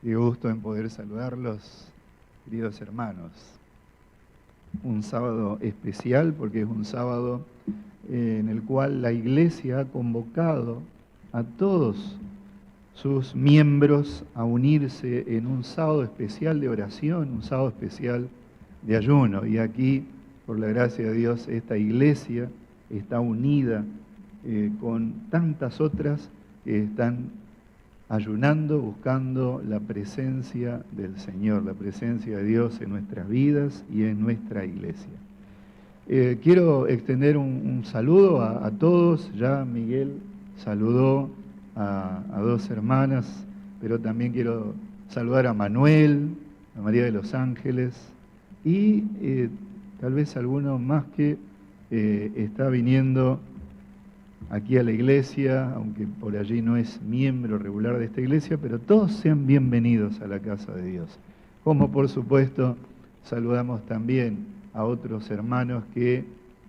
Qué gusto en poder saludarlos, queridos hermanos. Un sábado especial porque es un sábado en el cual la Iglesia ha convocado a todos sus miembros a unirse en un sábado especial de oración, un sábado especial de ayuno. Y aquí, por la gracia de Dios, esta Iglesia está unida con tantas otras que están ayunando, buscando la presencia del Señor, la presencia de Dios en nuestras vidas y en nuestra iglesia. Quiero extender un saludo a todos. Ya Miguel saludó a dos hermanas, pero también quiero saludar a Manuel, a María de los Ángeles y tal vez alguno más que está viniendo aquí a la iglesia, aunque por allí no es miembro regular de esta iglesia, pero todos sean bienvenidos a la casa de Dios. Como por supuesto saludamos también a otros hermanos que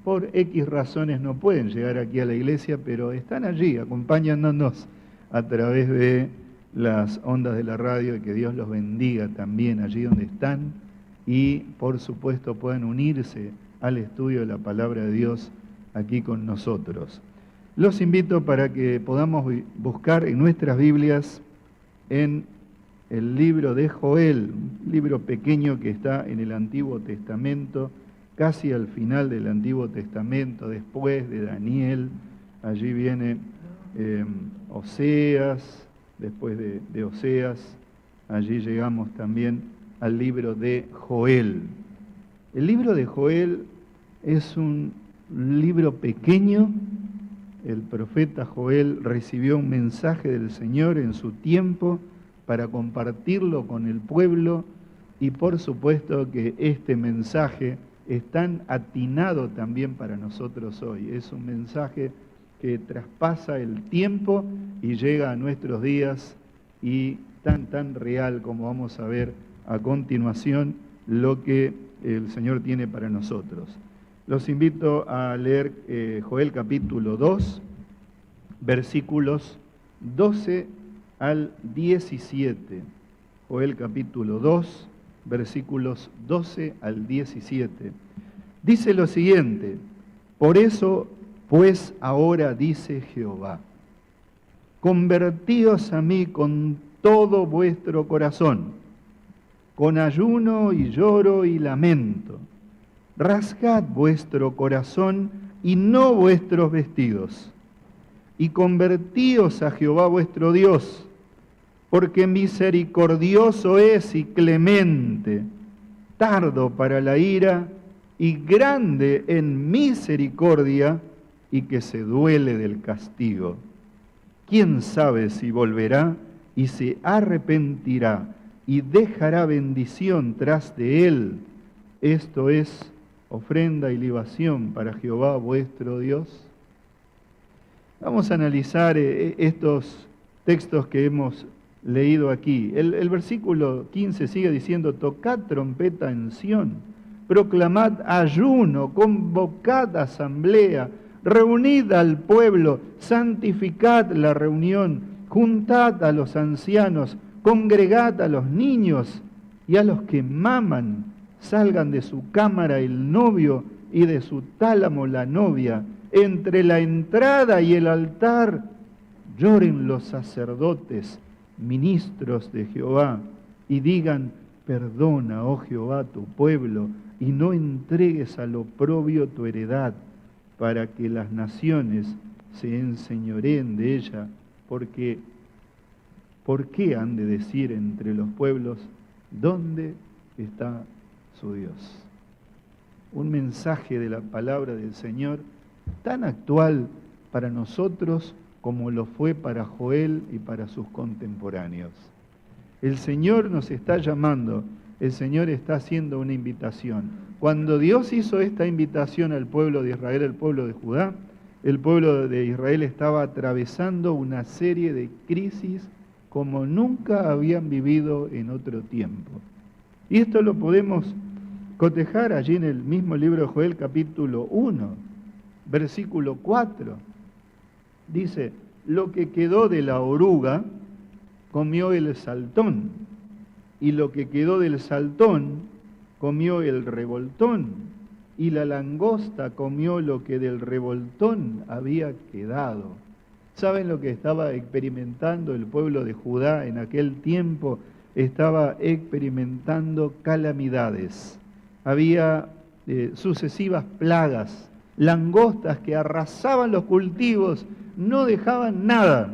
por X razones no pueden llegar aquí a la iglesia, pero están allí acompañándonos a través de las ondas de la radio, y que Dios los bendiga también allí donde están y por supuesto puedan unirse al estudio de la palabra de Dios aquí con nosotros. Los invito para que podamos buscar en nuestras Biblias en el libro de Joel, un libro pequeño que está en el Antiguo Testamento, casi al final del Antiguo Testamento, después de Daniel. Allí viene Oseas, después de Oseas, allí llegamos también al libro de Joel. El libro de Joel es un libro pequeño. El profeta Joel recibió un mensaje del Señor en su tiempo para compartirlo con el pueblo, y por supuesto que este mensaje es tan atinado también para nosotros hoy. Es un mensaje que traspasa el tiempo y llega a nuestros días, y tan real como vamos a ver a continuación lo que el Señor tiene para nosotros. Los invito a leer Joel capítulo 2, versículos 12 al 17. Joel capítulo 2, versículos 12 al 17. Dice lo siguiente: por eso, pues ahora dice Jehová, convertíos a mí con todo vuestro corazón, con ayuno y lloro y lamento. Rasgad vuestro corazón y no vuestros vestidos, y convertíos a Jehová vuestro Dios, porque misericordioso es y clemente, tardo para la ira y grande en misericordia, y que se duele del castigo. ¿Quién sabe si volverá y se arrepentirá y dejará bendición tras de él? Esto es ofrenda y libación para Jehová vuestro Dios. Vamos a analizar estos textos que hemos leído aquí. El versículo 15 sigue diciendo: tocad trompeta en Sión, proclamad ayuno, convocad asamblea, reunid al pueblo, santificad la reunión, juntad a los ancianos, congregad a los niños y a los que maman. Salgan de su cámara el novio y de su tálamo la novia. Entre la entrada y el altar lloren los sacerdotes, ministros de Jehová, y digan: perdona, oh Jehová, tu pueblo, y no entregues al oprobio tu heredad, para que las naciones se enseñoreen de ella. Porque, ¿por qué han de decir entre los pueblos: ¿dónde está su Dios? Un mensaje de la palabra del Señor tan actual para nosotros como lo fue para Joel y para sus contemporáneos. El Señor nos está llamando, el Señor está haciendo una invitación. Cuando Dios hizo esta invitación al pueblo de Israel, al pueblo de Judá, el pueblo de Israel estaba atravesando una serie de crisis como nunca habían vivido en otro tiempo. Y esto lo podemos cotejar allí en el mismo libro de Joel capítulo 1, versículo 4. Dice: lo que quedó de la oruga comió el saltón, y lo que quedó del saltón comió el revoltón, y la langosta comió lo que del revoltón había quedado. ¿Saben lo que estaba experimentando el pueblo de Judá en aquel tiempo? Estaba experimentando calamidades. Había sucesivas plagas, langostas que arrasaban los cultivos, no dejaban nada.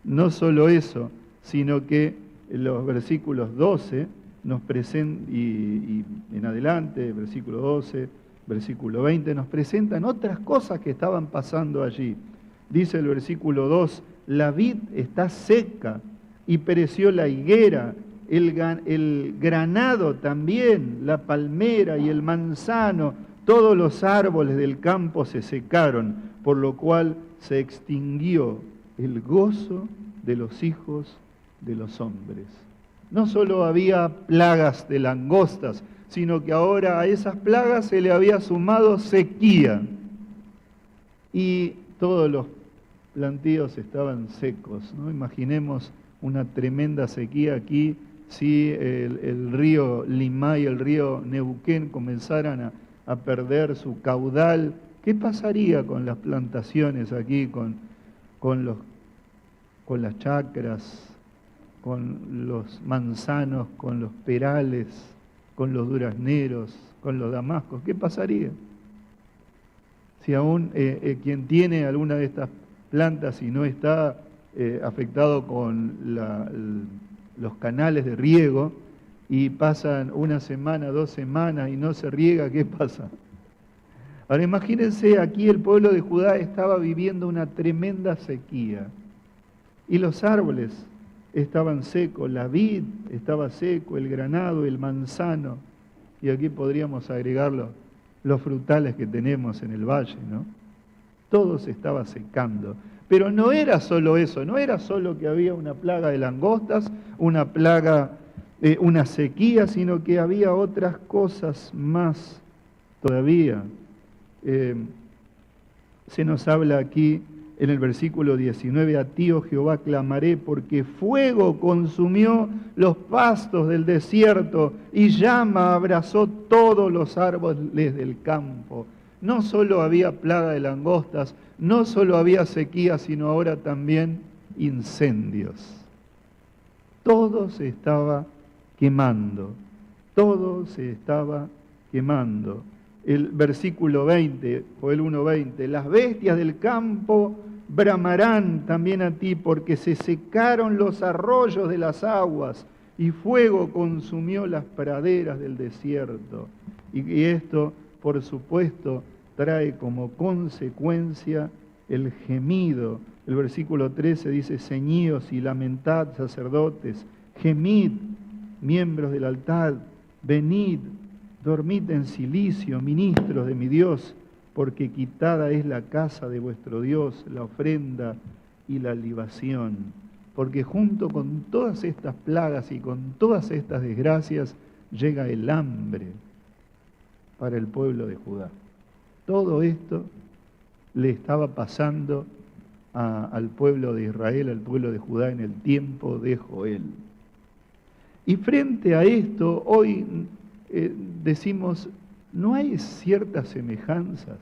No solo eso, sino que los versículos 12 nos presentan, y en adelante, versículo 12, versículo 20, nos presentan otras cosas que estaban pasando allí. Dice el versículo 2, la vid está seca y pereció la higuera, el granado también, la palmera y el manzano, todos los árboles del campo se secaron, por lo cual se extinguió el gozo de los hijos de los hombres. No solo había plagas de langostas, sino que ahora a esas plagas se le había sumado sequía. Y todos los plantíos estaban secos, ¿no? Imaginemos una tremenda sequía aquí, si el río Limay y el río Neuquén comenzaran a perder su caudal. ¿Qué pasaría con las plantaciones aquí, con las chacras, con los manzanos, con los perales, con los durazneros, con los damascos? ¿Qué pasaría? Si aún quien tiene alguna de estas plantas y no está afectado con los canales de riego y pasan una semana, 2 semanas y no se riega, ¿qué pasa? Ahora imagínense, aquí el pueblo de Judá estaba viviendo una tremenda sequía y los árboles estaban secos, la vid estaba seco, el granado, el manzano, y aquí podríamos agregarlo, los frutales que tenemos en el valle, ¿no? Todo se estaba secando. Pero no era solo eso, no era solo que había una plaga de langostas, una plaga, una sequía, sino que había otras cosas más todavía. Se nos habla aquí en el versículo 19, a ti, oh Jehová, clamaré, porque fuego consumió los pastos del desierto y llama abrazó todos los árboles del campo. No solo había plaga de langostas, no solo había sequía, sino ahora también incendios. Todo se estaba quemando, todo se estaba quemando. El versículo 20, o el 1:20, las bestias del campo bramarán también a ti, porque se secaron los arroyos de las aguas, y fuego consumió las praderas del desierto. Y esto, por supuesto, trae como consecuencia el gemido. El versículo 13 dice, ceñíos y lamentad, sacerdotes, gemid, miembros del altar, venid, dormid en cilicio, ministros de mi Dios, porque quitada es la casa de vuestro Dios, la ofrenda y la libación. Porque junto con todas estas plagas y con todas estas desgracias, llega el hambre para el pueblo de Judá. Todo esto le estaba pasando al pueblo de Israel, al pueblo de Judá en el tiempo de Joel. Y frente a esto, hoy decimos, ¿no hay ciertas semejanzas?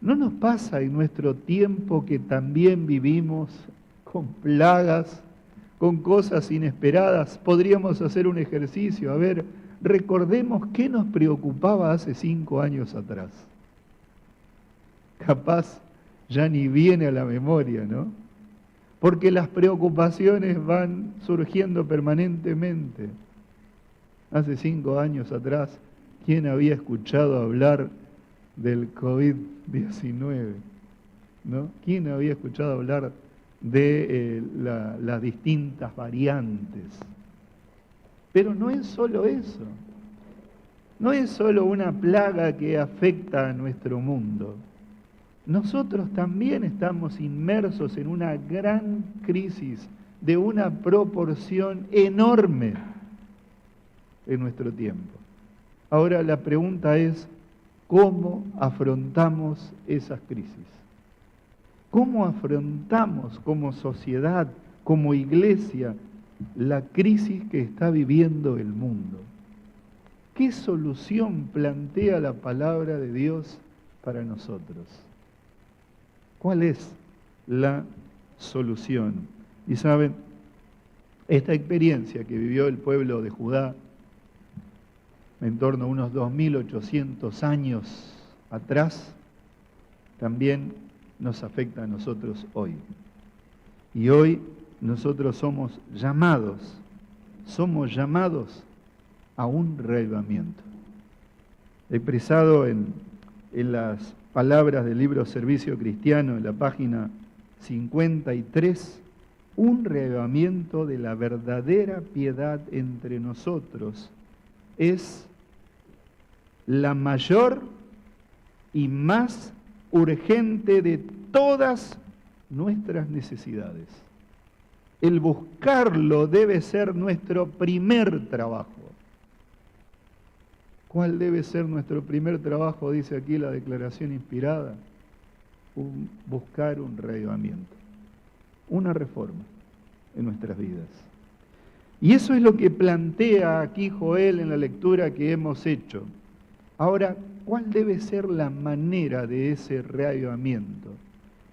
¿No nos pasa en nuestro tiempo que también vivimos con plagas, con cosas inesperadas? Podríamos hacer un ejercicio, a ver, recordemos qué nos preocupaba hace 5 años atrás. Capaz ya ni viene a la memoria, ¿no? Porque las preocupaciones van surgiendo permanentemente. Hace 5 años atrás, ¿quién había escuchado hablar del COVID-19? ¿No? ¿Quién había escuchado hablar de las distintas variantes? Pero no es solo eso. No es solo una plaga que afecta a nuestro mundo. Nosotros también estamos inmersos en una gran crisis de una proporción enorme en nuestro tiempo. Ahora la pregunta es, ¿cómo afrontamos esas crisis? ¿Cómo afrontamos como sociedad, como iglesia, la crisis que está viviendo el mundo. ¿Qué solución plantea la palabra de Dios para nosotros? ¿Cuál es la solución? Y saben, esta experiencia que vivió el pueblo de Judá en torno a unos 2800 años atrás, también nos afecta a nosotros hoy. Y hoy nosotros somos llamados a un reavivamiento. Expresado en las palabras del libro Servicio Cristiano, en la página 53, un reavivamiento de la verdadera piedad entre nosotros es la mayor y más urgente de todas nuestras necesidades. El buscarlo debe ser nuestro primer trabajo. ¿Cuál debe ser nuestro primer trabajo? Dice aquí la declaración inspirada. Buscar un reavivamiento, una reforma en nuestras vidas. Y eso es lo que plantea aquí Joel en la lectura que hemos hecho. Ahora, ¿cuál debe ser la manera de ese reavivamiento?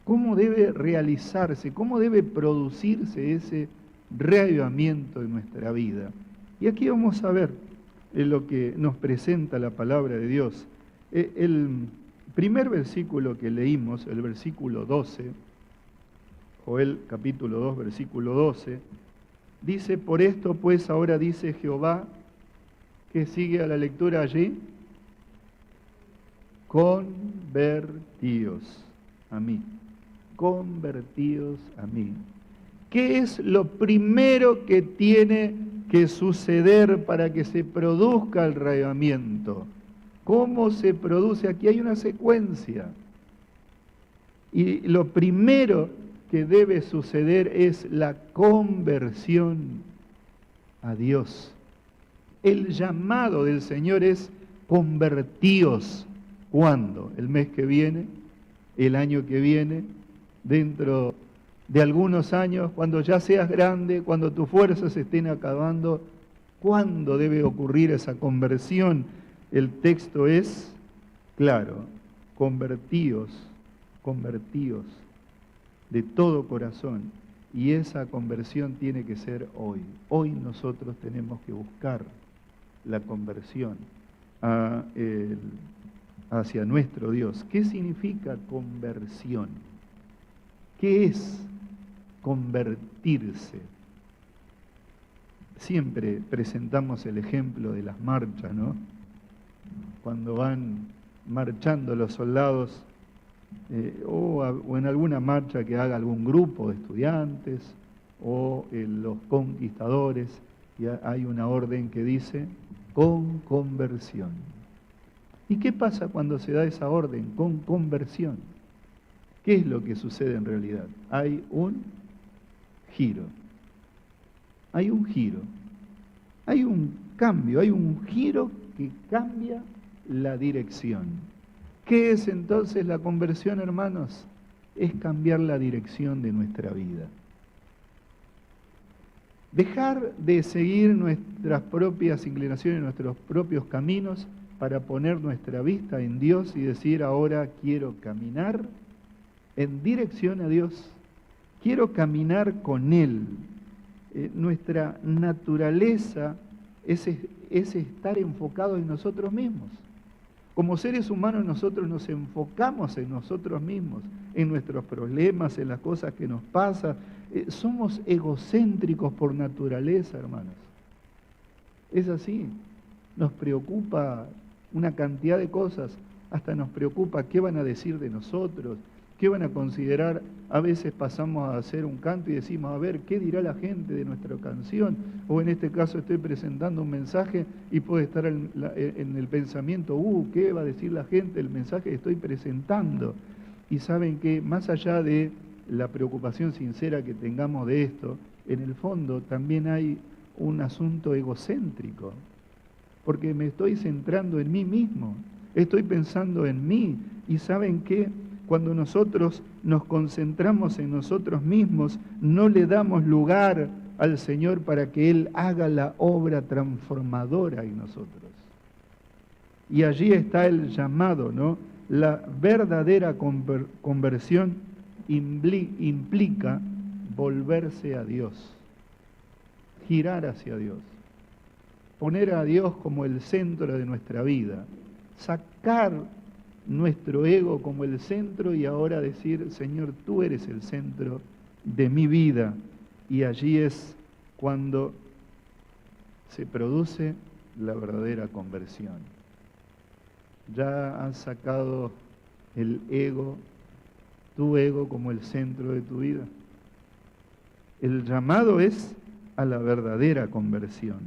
¿Cómo debe realizarse? ¿Cómo debe producirse ese reavivamiento en nuestra vida? Y aquí vamos a ver lo que nos presenta la palabra de Dios. El primer versículo que leímos, el versículo 12, Joel capítulo 2, versículo 12, dice: por esto pues ahora dice Jehová, que sigue a la lectura allí, convertíos a mí, convertíos a mí. ¿Qué es lo primero que tiene que suceder para que se produzca el reavivamiento? ¿Cómo se produce? Aquí hay una secuencia. Y lo primero que debe suceder es la conversión a Dios. El llamado del Señor es convertíos. ¿Cuándo? ¿El mes que viene? ¿El año que viene? ¿Dentro de algunos años? ¿Cuando ya seas grande? ¿Cuando tus fuerzas se estén acabando? ¿Cuándo debe ocurrir esa conversión? El texto es claro: convertíos de todo corazón. Y esa conversión tiene que ser hoy. Hoy nosotros tenemos que buscar la conversión hacia nuestro Dios. ¿Qué significa conversión? ¿Qué es convertirse? Siempre presentamos el ejemplo de las marchas, ¿no? Cuando van marchando los soldados, o en alguna marcha que haga algún grupo de estudiantes, o los conquistadores, y hay una orden que dice con conversión. ¿Y qué pasa cuando se da esa orden con conversión? ¿Qué es lo que sucede en realidad? Hay un giro. Hay un giro. Hay un cambio, hay un giro que cambia la dirección. ¿Qué es entonces la conversión, hermanos? Es cambiar la dirección de nuestra vida. Dejar de seguir nuestras propias inclinaciones, nuestros propios caminos, para poner nuestra vista en Dios y decir: ahora quiero caminar en dirección a Dios, quiero caminar con Él. Nuestra naturaleza es estar enfocados en nosotros mismos. Como seres humanos nosotros nos enfocamos en nosotros mismos, en nuestros problemas, en las cosas que nos pasan. Somos egocéntricos por naturaleza, hermanos. Es así. Nos preocupa una cantidad de cosas. Hasta nos preocupa qué van a decir de nosotros, qué van a considerar. A veces pasamos a hacer un canto y decimos: a ver, ¿qué dirá la gente de nuestra canción? O en este caso estoy presentando un mensaje y puede estar en el pensamiento: ¿qué va a decir la gente del mensaje que estoy presentando? Y saben que más allá de la preocupación sincera que tengamos de esto, en el fondo también hay un asunto egocéntrico, porque me estoy centrando en mí mismo, estoy pensando en mí. Y ¿saben qué? Cuando nosotros nos concentramos en nosotros mismos, no le damos lugar al Señor para que Él haga la obra transformadora en nosotros. Y allí está el llamado, ¿no? La verdadera conversión implica volverse a Dios, girar hacia Dios, poner a Dios como el centro de nuestra vida, sacar nuestro ego como el centro y ahora decir, Señor, tú eres el centro de mi vida. Y allí es cuando se produce la verdadera conversión. Ya has sacado el ego, tu ego como el centro de tu vida. El llamado es a la verdadera conversión.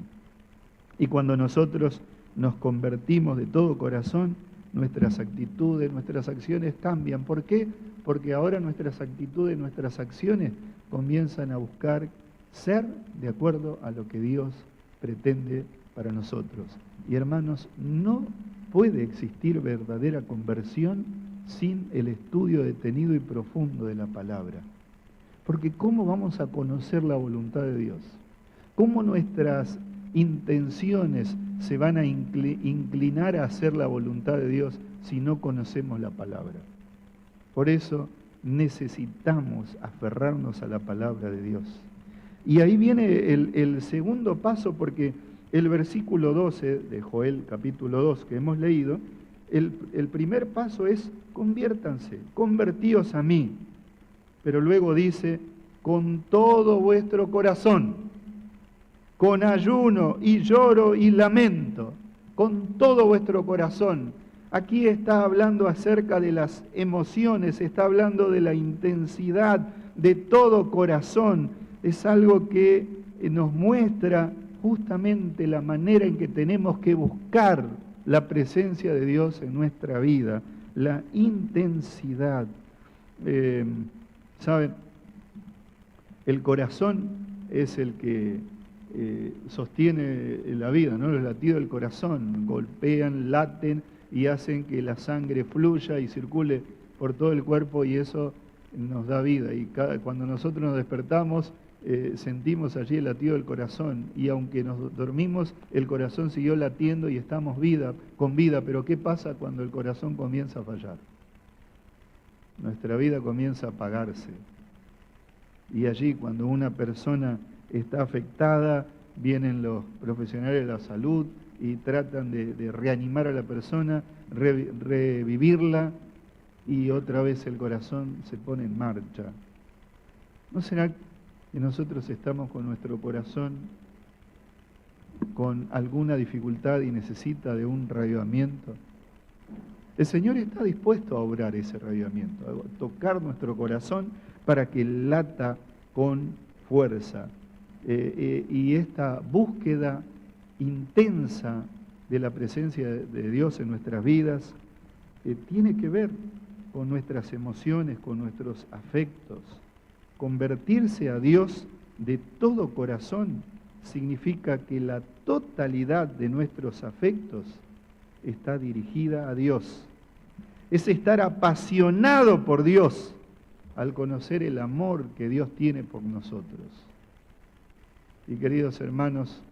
Y cuando nosotros nos convertimos de todo corazón, nuestras actitudes, nuestras acciones cambian. ¿Por qué? Porque ahora nuestras actitudes, nuestras acciones comienzan a buscar ser de acuerdo a lo que Dios pretende para nosotros. Y hermanos, no puede existir verdadera conversión sin el estudio detenido y profundo de la palabra. Porque ¿cómo vamos a conocer la voluntad de Dios? ¿Cómo nuestras intenciones se van a inclinar a hacer la voluntad de Dios si no conocemos la palabra? Por eso necesitamos aferrarnos a la palabra de Dios. Y ahí viene el segundo paso, porque el versículo 12 de Joel capítulo 2 que hemos leído, el primer paso es conviértanse, convertíos a mí. Pero luego dice, con todo vuestro corazón, con ayuno y lloro y lamento, con todo vuestro corazón. Aquí está hablando acerca de las emociones, está hablando de la intensidad de todo corazón. Es algo que nos muestra justamente la manera en que tenemos que buscar la presencia de Dios en nuestra vida, la intensidad. ¿Saben? El corazón es el que sostiene la vida, ¿no? Los latidos del corazón golpean, laten y hacen que la sangre fluya y circule por todo el cuerpo y eso nos da vida. Y cuando nosotros nos despertamos, sentimos allí el latido del corazón y aunque nos dormimos, el corazón siguió latiendo y estamos con vida. Pero ¿qué pasa cuando el corazón comienza a fallar? Nuestra vida comienza a apagarse. Y allí cuando una persona está afectada, vienen los profesionales de la salud y tratan de reanimar a la persona, revivirla, y otra vez el corazón se pone en marcha. ¿No será que nosotros estamos con nuestro corazón con alguna dificultad y necesita de un reavivamiento? El Señor está dispuesto a obrar ese reavivamiento, a tocar nuestro corazón para que lata con fuerza. Y esta búsqueda intensa de la presencia de Dios en nuestras vidas tiene que ver con nuestras emociones, con nuestros afectos. Convertirse a Dios de todo corazón significa que la totalidad de nuestros afectos está dirigida a Dios. Es estar apasionado por Dios al conocer el amor que Dios tiene por nosotros. Y queridos hermanos,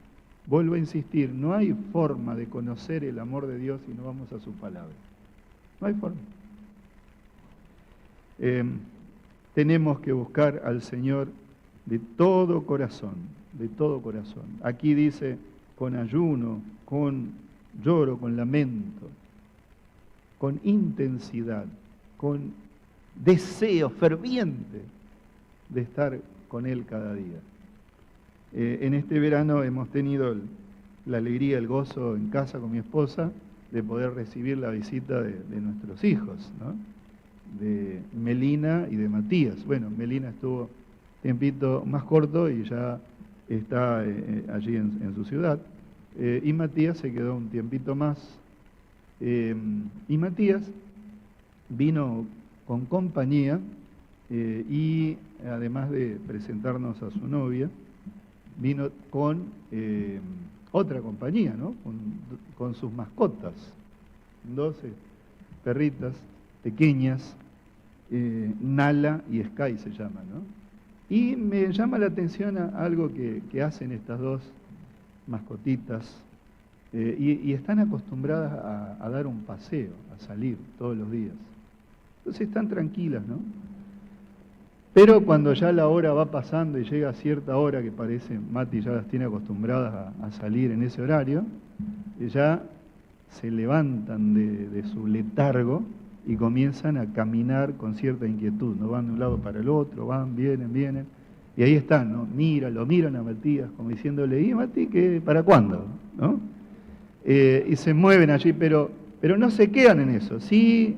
vuelvo a insistir, no hay forma de conocer el amor de Dios si no vamos a su palabra. No hay forma. Tenemos que buscar al Señor de todo corazón, de todo corazón. Aquí dice, con ayuno, con lloro, con lamento, con intensidad, con deseo ferviente de estar con Él cada día. En este verano hemos tenido la alegría, el gozo en casa con mi esposa de poder recibir la visita de nuestros hijos, ¿no? De Melina y de Matías. Bueno, Melina estuvo un tiempito más corto y ya está allí en su ciudad. Y Matías se quedó un tiempito más. Y Matías vino con compañía y además de presentarnos a su novia, vino con otra compañía, ¿no? Con sus mascotas, 12 perritas pequeñas, Nala y Sky se llaman, ¿no? Y me llama la atención algo que hacen estas dos mascotitas, y están acostumbradas a dar un paseo, a salir todos los días. Entonces están tranquilas, ¿no? Pero cuando ya la hora va pasando y llega a cierta hora, que parece, Mati ya las tiene acostumbradas a salir en ese horario, ya se levantan de su letargo y comienzan a caminar con cierta inquietud, ¿no? Van de un lado para el otro, van, vienen, y ahí están, ¿no? Lo miran a Matías como diciéndole, ¿y Mati, para cuándo? ¿No? Y se mueven allí, pero no se quedan en eso, sí,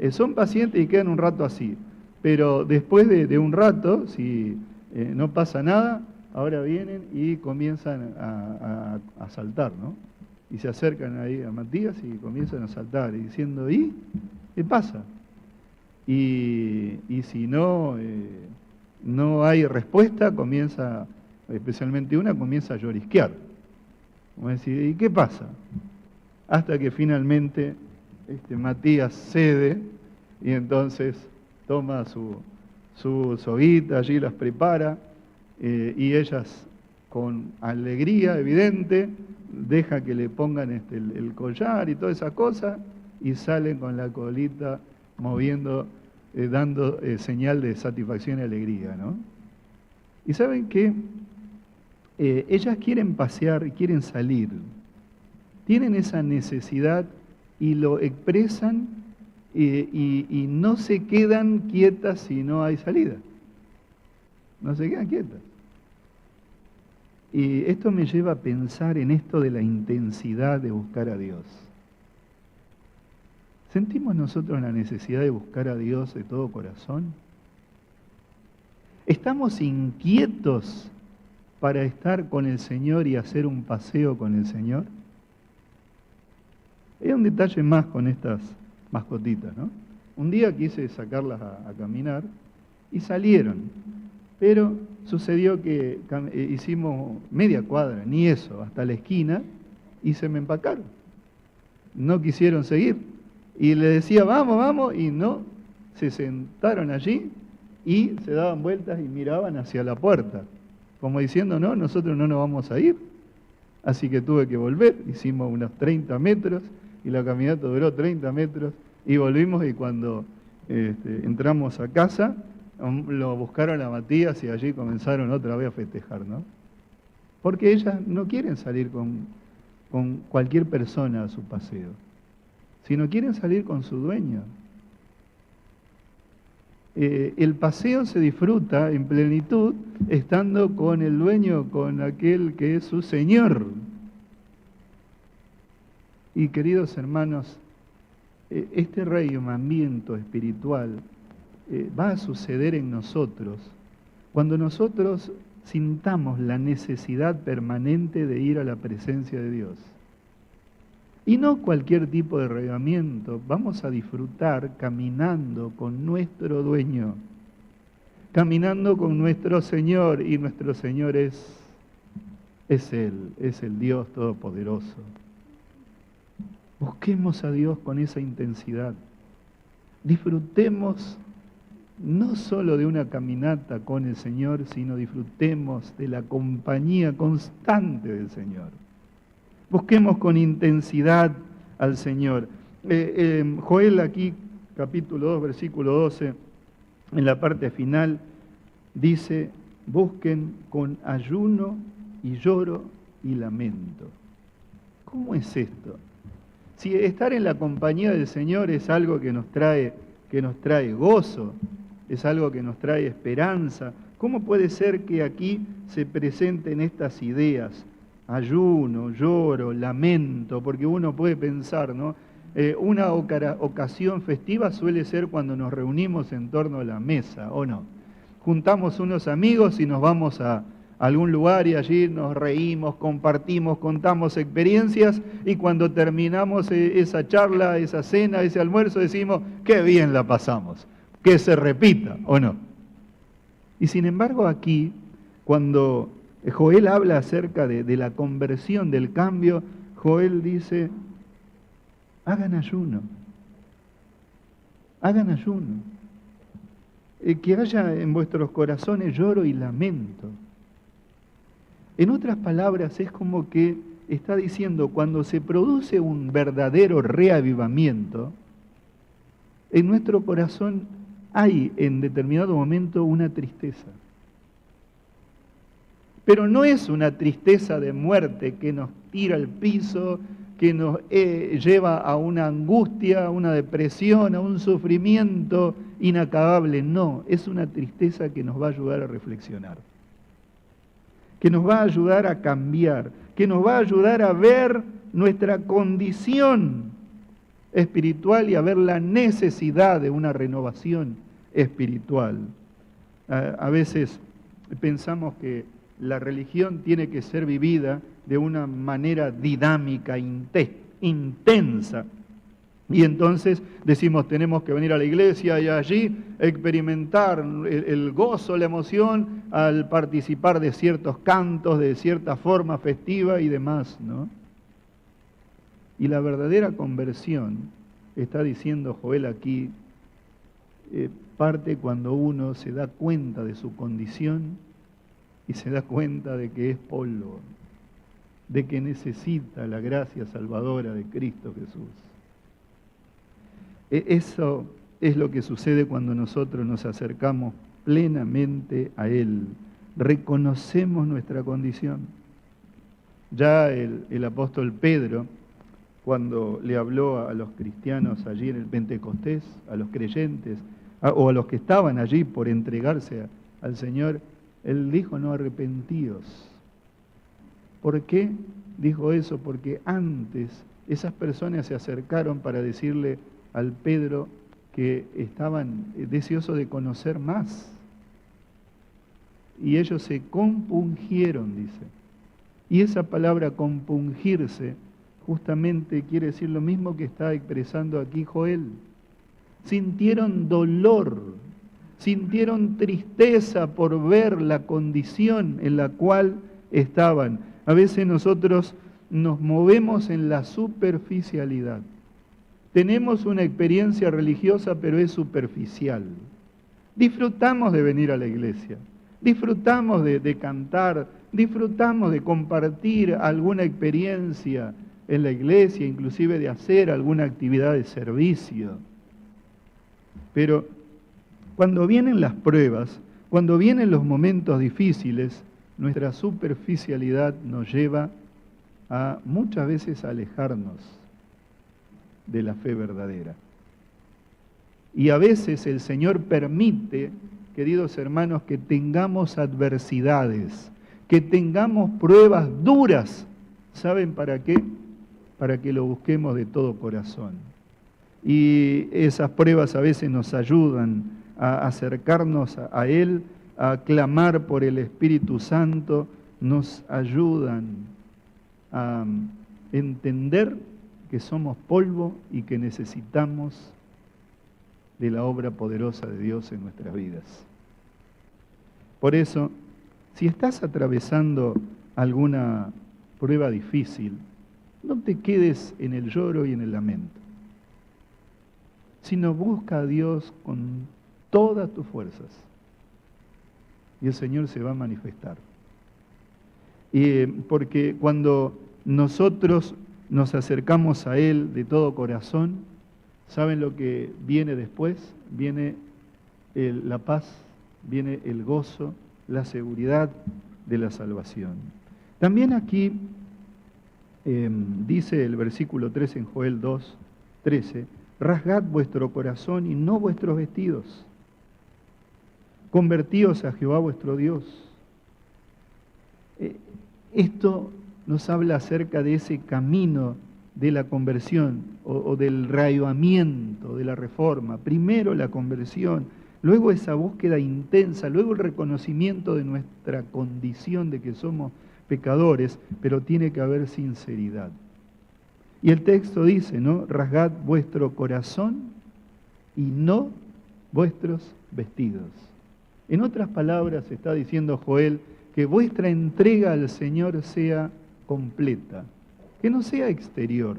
son pacientes y quedan un rato así, pero después de un rato, si no pasa nada, ahora vienen y comienzan a saltar, ¿no? Y se acercan ahí a Matías y comienzan a saltar, y diciendo, ¿y qué pasa? Y si no hay respuesta, comienza, especialmente una, comienza a llorisquear. Como decir, ¿y qué pasa? Hasta que finalmente Matías cede y entonces toma su soguita, allí las prepara, y ellas con alegría evidente deja que le pongan el collar y todas esas cosas y salen con la colita moviendo, dando señal de satisfacción y alegría, ¿no? Y saben que ellas quieren pasear, quieren salir, tienen esa necesidad y lo expresan, y no se quedan quietas si no hay salida. No se quedan quietas. Y esto me lleva a pensar en esto de la intensidad de buscar a Dios. ¿Sentimos nosotros la necesidad de buscar a Dios de todo corazón? ¿Estamos inquietos para estar con el Señor y hacer un paseo con el Señor? Hay un detalle más con estas mascotitas, ¿no? Un día quise sacarlas a caminar y salieron, pero sucedió que hicimos media cuadra, ni eso, hasta la esquina, y se me empacaron. No quisieron seguir. Y le decía, vamos, vamos, y no, se sentaron allí y se daban vueltas y miraban hacia la puerta, como diciendo, no, nosotros no nos vamos a ir. Así que tuve que volver, hicimos unos 30 metros, y la caminata duró 30 metros, y volvimos, y cuando entramos a casa, lo buscaron a Matías y allí comenzaron otra vez a festejar, ¿no? Porque ellas no quieren salir con cualquier persona a su paseo, sino quieren salir con su dueño. El paseo se disfruta en plenitud estando con el dueño, con aquel que es su Señor. Y queridos hermanos, este reavivamiento espiritual va a suceder en nosotros cuando nosotros sintamos la necesidad permanente de ir a la presencia de Dios. Y no cualquier tipo de reavivamiento, vamos a disfrutar caminando con nuestro dueño, caminando con nuestro Señor, y nuestro Señor es Él, es el Dios Todopoderoso. Busquemos a Dios con esa intensidad. Disfrutemos no solo de una caminata con el Señor, sino disfrutemos de la compañía constante del Señor. Busquemos con intensidad al Señor. Joel aquí, capítulo 2, versículo 12, en la parte final, dice, busquen con ayuno y lloro y lamento. ¿Cómo es esto? Si estar en la compañía del Señor es algo que nos trae gozo, es algo que nos trae esperanza, ¿cómo puede ser que aquí se presenten estas ideas? Ayuno, lloro, lamento, porque uno puede pensar, ¿no? Una ocasión festiva suele ser cuando nos reunimos en torno a la mesa, ¿o no? Juntamos unos amigos y nos vamos a algún lugar y allí nos reímos, compartimos, contamos experiencias, y cuando terminamos esa charla, esa cena, ese almuerzo, decimos, qué bien la pasamos, que se repita, ¿o no? Y sin embargo aquí, cuando Joel habla acerca de la conversión, del cambio, Joel dice, hagan ayuno, hagan ayuno. que haya en vuestros corazones lloro y lamento. En otras palabras, es como que está diciendo, cuando se produce un verdadero reavivamiento, en nuestro corazón hay en determinado momento una tristeza. Pero no es una tristeza de muerte que nos tira al piso, que nos lleva a una angustia, a una depresión, a un sufrimiento inacabable. No, es una tristeza que nos va a ayudar a reflexionar, que nos va a ayudar a cambiar, que nos va a ayudar a ver nuestra condición espiritual y a ver la necesidad de una renovación espiritual. A veces pensamos que la religión tiene que ser vivida de una manera dinámica, intensa. Y entonces decimos, tenemos que venir a la iglesia y allí experimentar el gozo, la emoción al participar de ciertos cantos, de cierta forma festiva y demás, ¿no? Y la verdadera conversión, está diciendo Joel aquí, parte cuando uno se da cuenta de su condición y se da cuenta de que es polvo, de que necesita la gracia salvadora de Cristo Jesús. Eso es lo que sucede cuando nosotros nos acercamos plenamente a Él. Reconocemos nuestra condición. Ya el apóstol Pedro, cuando le habló a los cristianos allí en el Pentecostés, a los creyentes, o a los que estaban allí por entregarse al Señor, él dijo, no, arrepentíos. ¿Por qué dijo eso? Porque antes esas personas se acercaron para decirle al Pedro que estaban deseosos de conocer más. Y ellos se compungieron, dice. Y esa palabra compungirse justamente quiere decir lo mismo que está expresando aquí Joel. Sintieron dolor, sintieron tristeza por ver la condición en la cual estaban. A veces nosotros nos movemos en la superficialidad. Tenemos una experiencia religiosa, pero es superficial. Disfrutamos de venir a la iglesia, disfrutamos de cantar, disfrutamos de compartir alguna experiencia en la iglesia, inclusive de hacer alguna actividad de servicio. Pero cuando vienen las pruebas, cuando vienen los momentos difíciles, nuestra superficialidad nos lleva a muchas veces a alejarnos de la fe verdadera. Y a veces el Señor permite, queridos hermanos, que tengamos adversidades, que tengamos pruebas duras. ¿Saben para qué? Para que lo busquemos de todo corazón. Y esas pruebas a veces nos ayudan a acercarnos a Él, a clamar por el Espíritu Santo, nos ayudan a entender que somos polvo y que necesitamos de la obra poderosa de Dios en nuestras vidas. Por eso, si estás atravesando alguna prueba difícil, no te quedes en el lloro y en el lamento, sino busca a Dios con todas tus fuerzas y el Señor se va a manifestar. Porque cuando nosotros nos acercamos a Él de todo corazón, ¿saben lo que viene después? Viene la paz, viene el gozo, la seguridad de la salvación. También aquí dice el versículo 3 en Joel 2:13, rasgad vuestro corazón y no vuestros vestidos. Convertíos a Jehová vuestro Dios. Esto nos habla acerca de ese camino de la conversión o del reavivamiento, de la reforma. Primero la conversión, luego esa búsqueda intensa, luego el reconocimiento de nuestra condición de que somos pecadores, pero tiene que haber sinceridad. Y el texto dice, ¿no? Rasgad vuestro corazón y no vuestros vestidos. En otras palabras está diciendo Joel que vuestra entrega al Señor sea completa, que no sea exterior,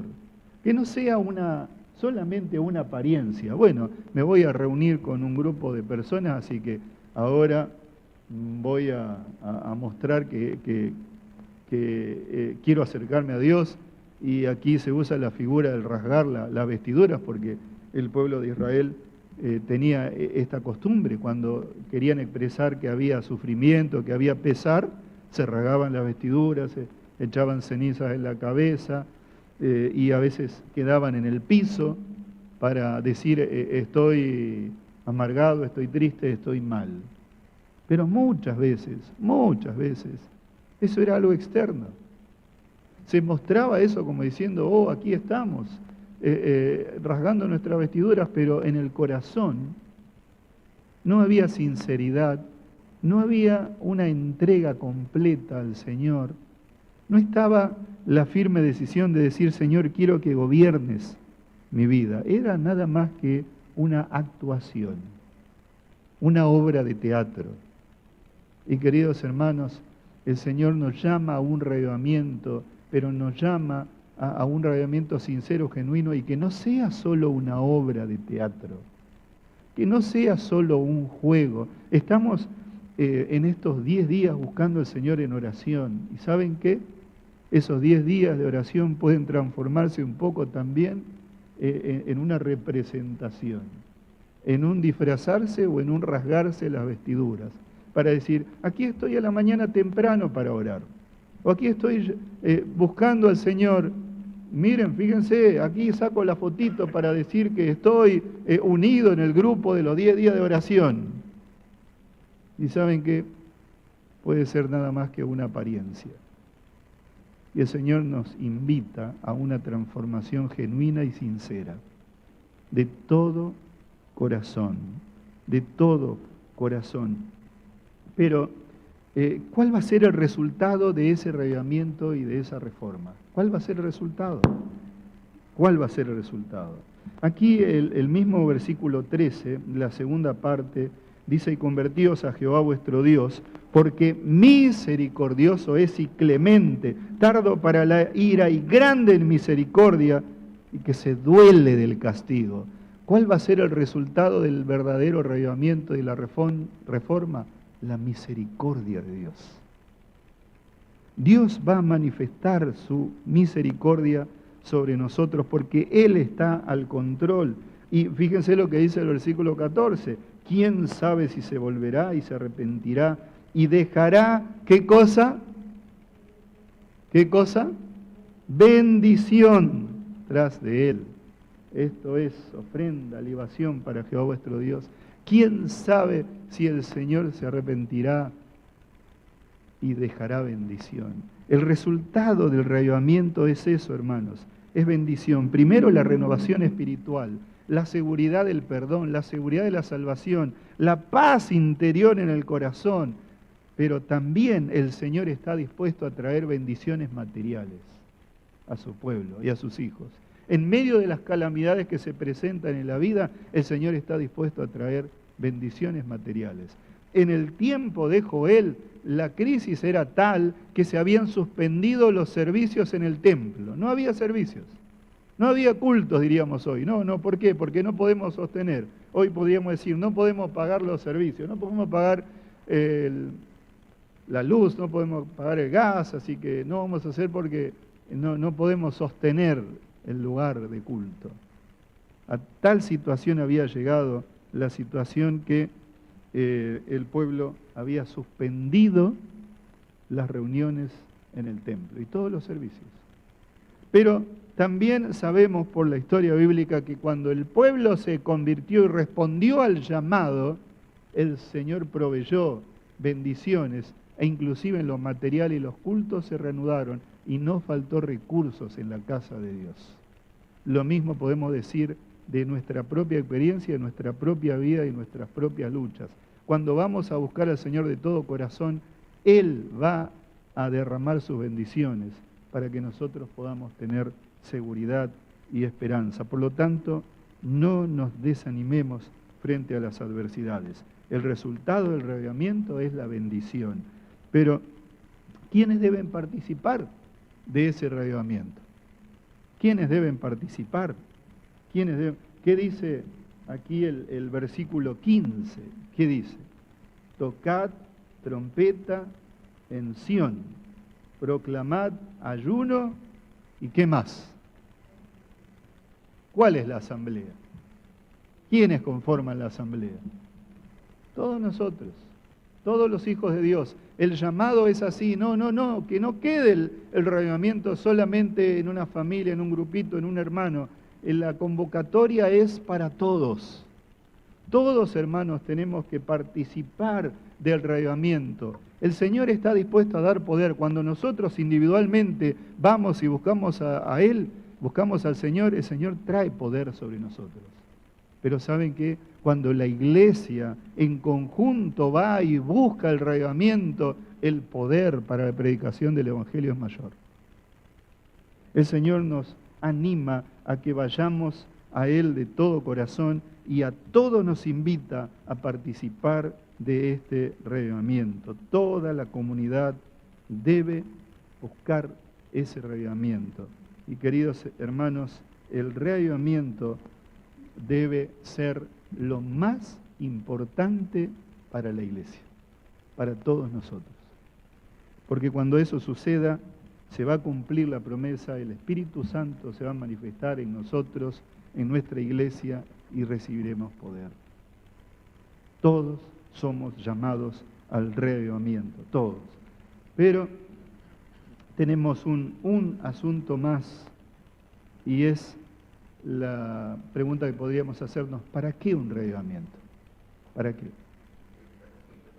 que no sea una solamente una apariencia. Bueno, me voy a reunir con un grupo de personas, así que ahora voy a mostrar que quiero acercarme a Dios, y aquí se usa la figura del rasgar las vestiduras, porque el pueblo de Israel tenía esta costumbre. Cuando querían expresar que había sufrimiento, que había pesar, se rasgaban las vestiduras, se echaban cenizas en la cabeza, y a veces quedaban en el piso para decir estoy amargado, estoy triste, estoy mal. Pero muchas veces, eso era algo externo. Se mostraba eso como diciendo, oh, aquí estamos, rasgando nuestras vestiduras, pero en el corazón no había sinceridad, no había una entrega completa al Señor, no estaba la firme decisión de decir, Señor, quiero que gobiernes mi vida. Era nada más que una actuación, una obra de teatro. Y queridos hermanos, el Señor nos llama a un reavivamiento, pero nos llama a un reavivamiento sincero, genuino, y que no sea solo una obra de teatro, que no sea solo un juego. Estamos en estos 10 días buscando al Señor en oración, y ¿saben qué? Esos 10 días de oración pueden transformarse un poco también en una representación, en un disfrazarse o en un rasgarse las vestiduras, para decir, aquí estoy a la mañana temprano para orar, o aquí estoy buscando al Señor. Miren, fíjense, aquí saco la fotito para decir que estoy unido en el grupo de los 10 días de oración. Y saben que puede ser nada más que una apariencia. Y el Señor nos invita a una transformación genuina y sincera, de todo corazón, de todo corazón. Pero, ¿cuál va a ser el resultado de ese reavivamiento y de esa reforma? ¿Cuál va a ser el resultado? ¿Cuál va a ser el resultado? Aquí el mismo versículo 13, la segunda parte, dice, y convertíos a Jehová vuestro Dios, porque misericordioso es y clemente, tardo para la ira y grande en misericordia, y que se duele del castigo. ¿Cuál va a ser el resultado del verdadero reavivamiento y la reforma? La misericordia de Dios. Dios va a manifestar su misericordia sobre nosotros porque Él está al control. Y fíjense lo que dice el versículo 14. ¿Quién sabe si se volverá y se arrepentirá y dejará, ¿qué cosa? ¿Qué cosa? Bendición tras de Él. Esto es ofrenda, libación para Jehová vuestro Dios. ¿Quién sabe si el Señor se arrepentirá y dejará bendición? El resultado del reavivamiento es eso, hermanos, es bendición. Primero, la renovación espiritual, la seguridad del perdón, la seguridad de la salvación, la paz interior en el corazón, pero también el Señor está dispuesto a traer bendiciones materiales a su pueblo y a sus hijos. En medio de las calamidades que se presentan en la vida, el Señor está dispuesto a traer bendiciones materiales. En el tiempo de Joel, la crisis era tal que se habían suspendido los servicios en el templo. No había servicios, no había cultos, diríamos hoy. No, ¿por qué? Porque no podemos sostener. Hoy podríamos decir, no podemos pagar los servicios, no podemos pagar la luz, no podemos pagar el gas, así que no vamos a hacer porque no podemos sostener el lugar de culto. A tal situación había llegado la situación que el pueblo había suspendido las reuniones en el templo y todos los servicios. Pero también sabemos por la historia bíblica que cuando el pueblo se convirtió y respondió al llamado, el Señor proveyó bendiciones e inclusive en lo material y los cultos se reanudaron y no faltó recursos en la casa de Dios. Lo mismo podemos decir de nuestra propia experiencia, de nuestra propia vida y nuestras propias luchas. Cuando vamos a buscar al Señor de todo corazón, Él va a derramar sus bendiciones para que nosotros podamos tener seguridad y esperanza. Por lo tanto, no nos desanimemos frente a las adversidades. El resultado del reavivamiento es la bendición. Pero, ¿quiénes deben participar de ese reavivamiento? ¿Quiénes deben participar? ¿Qué dice aquí el versículo 15? ¿Qué dice? Tocad trompeta en Sión, proclamad ayuno, ¿y qué más? ¿Cuál es la asamblea? ¿Quiénes conforman la asamblea? Todos nosotros, todos los hijos de Dios. El llamado es así, no, que no quede el reavivamiento solamente en una familia, en un grupito, en un hermano. La convocatoria es para todos. Todos, hermanos, tenemos que participar del reavivamiento. El Señor está dispuesto a dar poder. Cuando nosotros individualmente vamos y buscamos a Él, buscamos al Señor, el Señor trae poder sobre nosotros. Pero ¿saben qué? Cuando la iglesia en conjunto va y busca el reavivamiento, el poder para la predicación del Evangelio es mayor. El Señor nos anima a que vayamos a Él de todo corazón y a todos nos invita a participar de este reavivamiento. Toda la comunidad debe buscar ese reavivamiento. Y queridos hermanos, el reavivamiento debe ser lo más importante para la iglesia, para todos nosotros. Porque cuando eso suceda, se va a cumplir la promesa, el Espíritu Santo se va a manifestar en nosotros, en nuestra iglesia, y recibiremos poder. Todos somos llamados al reavivamiento, todos. Pero tenemos un asunto más, y es la pregunta que podríamos hacernos: ¿para qué un reavivamiento? ¿Para qué?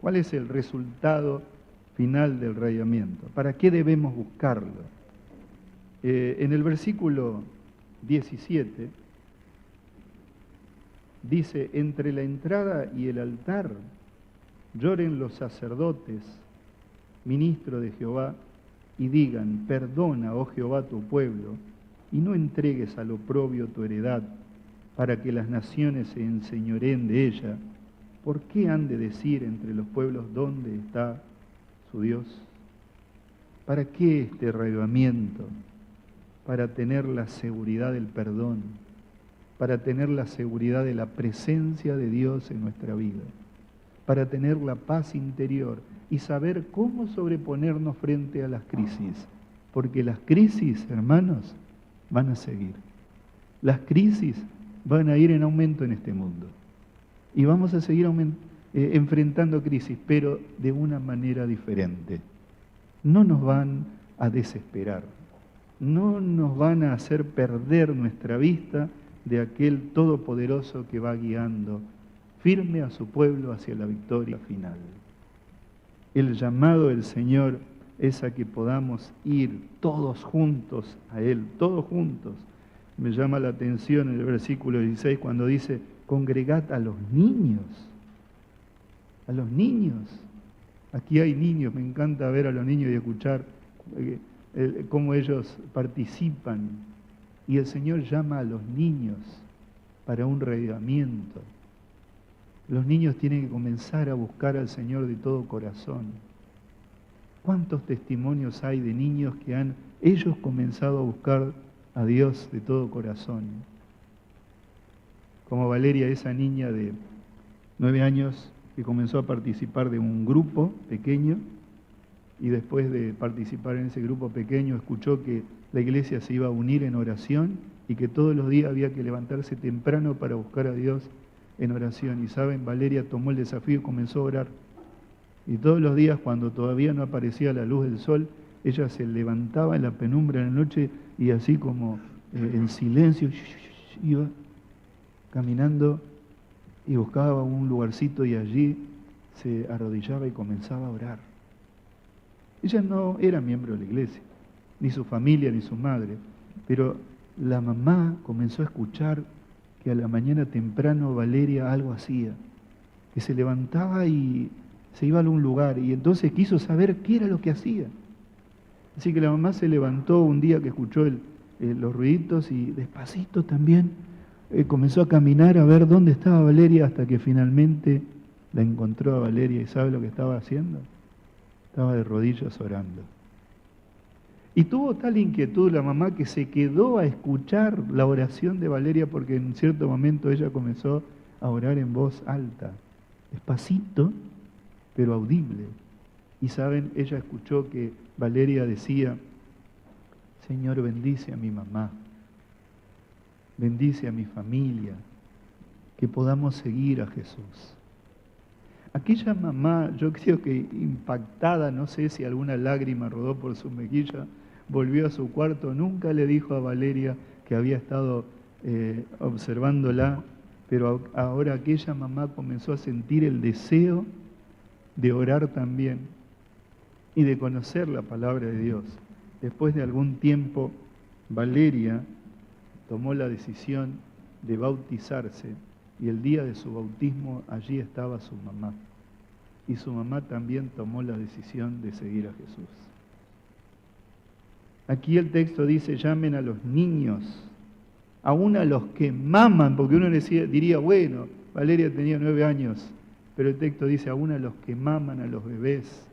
¿Cuál es el resultado final del reavivamiento? ¿Para qué debemos buscarlo? En el versículo 17 dice: entre la entrada y el altar lloren los sacerdotes, ministros de Jehová, y digan: perdona, oh Jehová, tu pueblo, y no entregues al oprobio tu heredad, para que las naciones se enseñoreen de ella. ¿Por qué han de decir entre los pueblos dónde está su Dios? ¿Para qué este reavivamiento? Para tener la seguridad del perdón, para tener la seguridad de la presencia de Dios en nuestra vida, para tener la paz interior y saber cómo sobreponernos frente a las crisis. Porque las crisis, hermanos, van a seguir. Las crisis van a ir en aumento en este mundo. Y vamos a seguir enfrentando crisis, pero de una manera diferente. No nos van a desesperar, no nos van a hacer perder nuestra vista de aquel Todopoderoso que va guiando firme a su pueblo hacia la victoria final. El llamado del Señor es a que podamos ir todos juntos a Él, todos juntos. Me llama la atención el versículo 16 cuando dice: congregad a los niños. A los niños. Aquí hay niños, me encanta ver a los niños y escuchar cómo ellos participan. Y el Señor llama a los niños para un reavivamiento. Los niños tienen que comenzar a buscar al Señor de todo corazón. ¿Cuántos testimonios hay de niños que han ellos comenzado a buscar a Dios de todo corazón? Como Valeria, esa niña de 9 años que comenzó a participar de un grupo pequeño y después de participar en ese grupo pequeño escuchó que la iglesia se iba a unir en oración y que todos los días había que levantarse temprano para buscar a Dios en oración. Y saben, Valeria tomó el desafío y comenzó a orar. Y todos los días, cuando todavía no aparecía la luz del sol, ella se levantaba en la penumbra de la noche y así como en silencio iba caminando y buscaba un lugarcito y allí se arrodillaba y comenzaba a orar. Ella no era miembro de la iglesia, ni su familia, ni su madre, pero la mamá comenzó a escuchar que a la mañana temprano Valeria algo hacía, que se levantaba y se iba a algún lugar, y entonces quiso saber qué era lo que hacía. Así que la mamá se levantó un día que escuchó los ruiditos y despacito también comenzó a caminar a ver dónde estaba Valeria hasta que finalmente la encontró a Valeria. ¿Y sabe lo que estaba haciendo? Estaba de rodillas orando. Y tuvo tal inquietud la mamá que se quedó a escuchar la oración de Valeria porque en cierto momento ella comenzó a orar en voz alta, despacito, pero audible. Y saben, ella escuchó que Valeria decía, Señor, bendice a mi mamá, bendice a mi familia, que podamos seguir a Jesús. Aquella mamá, yo creo que impactada, no sé si alguna lágrima rodó por su mejilla, volvió a su cuarto, nunca le dijo a Valeria que había estado observándola, pero ahora aquella mamá comenzó a sentir el deseo de orar también y de conocer la palabra de Dios. Después de algún tiempo, Valeria tomó la decisión de bautizarse y el día de su bautismo allí estaba su mamá. Y su mamá también tomó la decisión de seguir a Jesús. Aquí el texto dice, llamen a los niños, aún a los que maman, porque uno diría, bueno, Valeria tenía 9 años, pero el texto dice, aún a los que maman, a los bebés.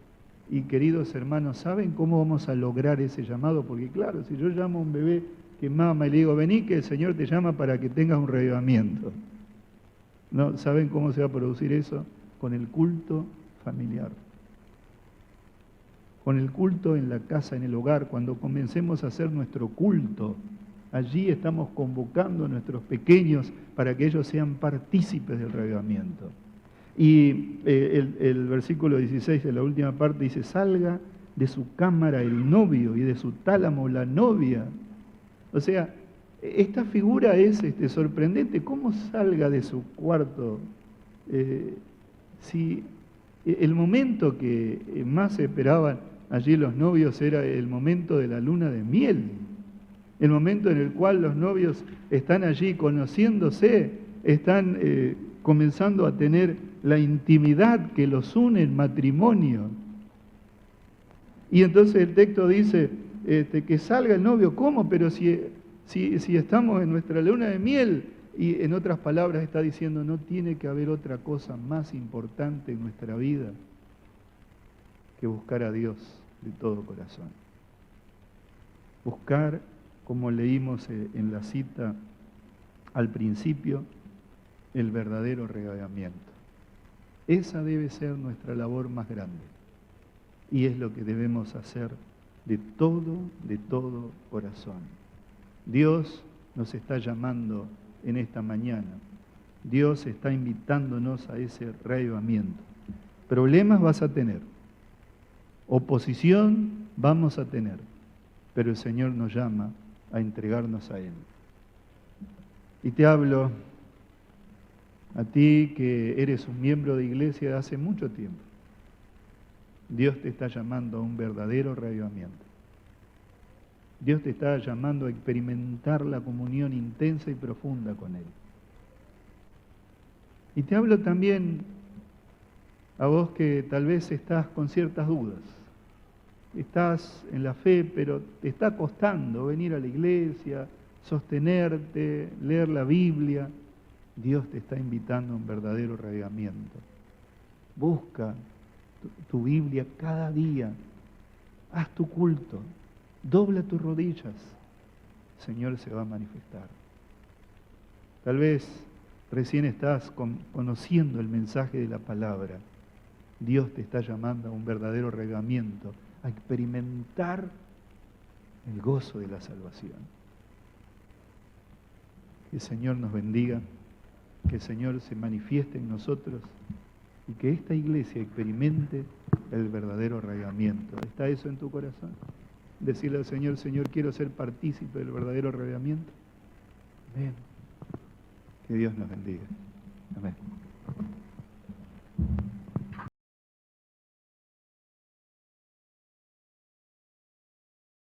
Y queridos hermanos, ¿saben cómo vamos a lograr ese llamado? Porque claro, si yo llamo a un bebé que mama y le digo, vení que el Señor te llama para que tengas un reavivamiento. ¿No? ¿Saben cómo se va a producir eso? Con el culto familiar. Con el culto en la casa, en el hogar, cuando comencemos a hacer nuestro culto, allí estamos convocando a nuestros pequeños para que ellos sean partícipes del reavivamiento. Y el versículo 16 de la última parte dice, salga de su cámara el novio y de su tálamo la novia. O sea, esta figura es sorprendente. ¿Cómo salga de su cuarto? Si el momento que más esperaban allí los novios era el momento de la luna de miel, el momento en el cual los novios están allí conociéndose, están comenzando a tener la intimidad que los une en matrimonio. Y entonces el texto dice que salga el novio. ¿Cómo? Pero si estamos en nuestra luna de miel, y en otras palabras está diciendo, no tiene que haber otra cosa más importante en nuestra vida que buscar a Dios de todo corazón. Buscar, como leímos en la cita al principio, el verdadero reavivamiento. Esa debe ser nuestra labor más grande. Y es lo que debemos hacer de todo corazón. Dios nos está llamando en esta mañana. Dios está invitándonos a ese reavivamiento. Problemas vas a tener. Oposición vamos a tener. Pero el Señor nos llama a entregarnos a Él. Y te hablo a ti que eres un miembro de iglesia de hace mucho tiempo. Dios te está llamando a un verdadero reavivamiento. Dios te está llamando a experimentar la comunión intensa y profunda con Él. Y te hablo también a vos que tal vez estás con ciertas dudas. Estás en la fe, pero te está costando venir a la iglesia, sostenerte, leer la Biblia. Dios te está invitando a un verdadero reavivamiento. Busca tu Biblia cada día. Haz tu culto. Dobla tus rodillas. El Señor se va a manifestar. Tal vez recién estás conociendo el mensaje de la palabra. Dios te está llamando a un verdadero reavivamiento, a experimentar el gozo de la salvación. Que el Señor nos bendiga, que el Señor se manifieste en nosotros y que esta iglesia experimente el verdadero reavivamiento. ¿Está eso en tu corazón? Decirle al Señor, Señor, quiero ser partícipe del verdadero reavivamiento. Amén. Que Dios nos bendiga. Amén.